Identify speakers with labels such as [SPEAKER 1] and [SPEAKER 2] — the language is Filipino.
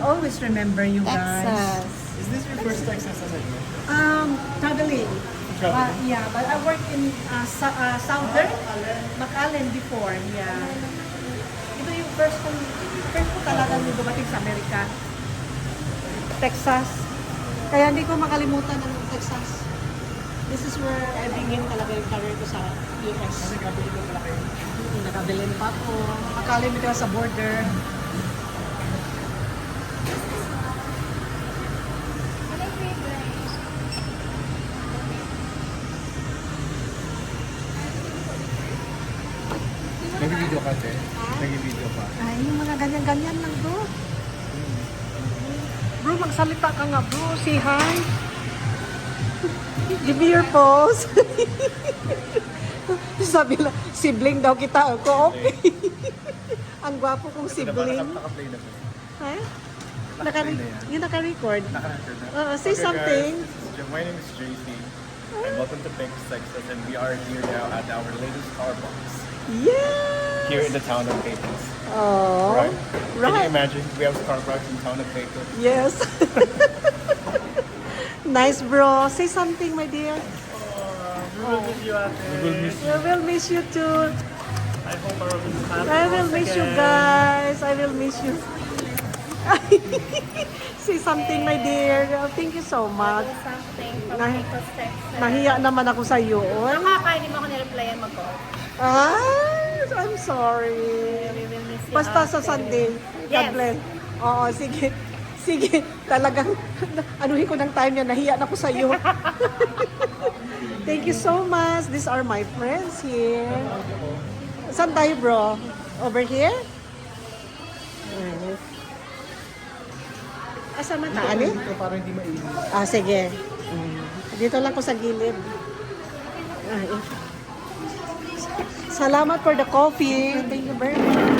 [SPEAKER 1] Always remember you guys.
[SPEAKER 2] Texas.
[SPEAKER 3] Is this your first Texas assignment?
[SPEAKER 1] Traveling.
[SPEAKER 3] Traveling?
[SPEAKER 1] Yeah, but I worked in Southern McAllen before. Yeah. Ito yung first ko talaga nung dumating sa Amerika. Texas. Kaya hindi ko makalimutan ng Texas. This is where I begin talaga yung career ko sa US.
[SPEAKER 3] Nagkabili ko pala kayo.
[SPEAKER 1] Nakabilin pa ako. McAllen dito sa border.
[SPEAKER 3] Nag-video ka, te? Nag-video ka.
[SPEAKER 1] Ay, yung mga ganyan-ganyan lang, bro. Bro, magsalita ka nga, bro. Say hi. Give me your pose. Sabi lang, sibling daw kita. Ako, okay. Ang gwapo kong sibling.
[SPEAKER 3] Naka-play na po.
[SPEAKER 1] Ha?
[SPEAKER 3] Naka-play na yan.
[SPEAKER 1] Yung naka-record.
[SPEAKER 3] Naka-record na.
[SPEAKER 1] Say
[SPEAKER 3] Okay,
[SPEAKER 1] something.
[SPEAKER 3] guys, my name is JC. And welcome to Pink Texas. And we are here now at our latest Starbucks.
[SPEAKER 1] Yes!
[SPEAKER 3] Here in the town of Pecos.
[SPEAKER 1] Oh,
[SPEAKER 3] Right? Can you imagine? We have Starbucks in town of Pecos.
[SPEAKER 1] Yes. Nice, bro. Say something, my dear.
[SPEAKER 4] We will miss you, ate.
[SPEAKER 3] We will miss
[SPEAKER 1] We will miss you too.
[SPEAKER 4] I hope I will miss you.
[SPEAKER 1] I will miss you guys. I will miss you. Say something, my dear. Thank you so much.
[SPEAKER 2] Something from
[SPEAKER 1] Nah-
[SPEAKER 2] Pecos, Texas.
[SPEAKER 1] Nahiya naman ako sa iyo.
[SPEAKER 2] Nakaka, hindi mo ako nireplyan mag-call.
[SPEAKER 1] I'm sorry.
[SPEAKER 2] We will miss you.
[SPEAKER 1] Basta sa
[SPEAKER 2] ate.
[SPEAKER 1] Sunday. God
[SPEAKER 2] Yes.
[SPEAKER 1] bless. Oo, sige. Sige, talagang anuhin ko ng time niya. Nahiya na ko sa iyo. Thank you so much. These are my friends here. Saan tayo, bro? Over here? Asa man taani?
[SPEAKER 3] Dito para hindi mainit.
[SPEAKER 1] Sige. Dito lang ko sa gilid. Ay. Salamat for the coffee. Thank you very much.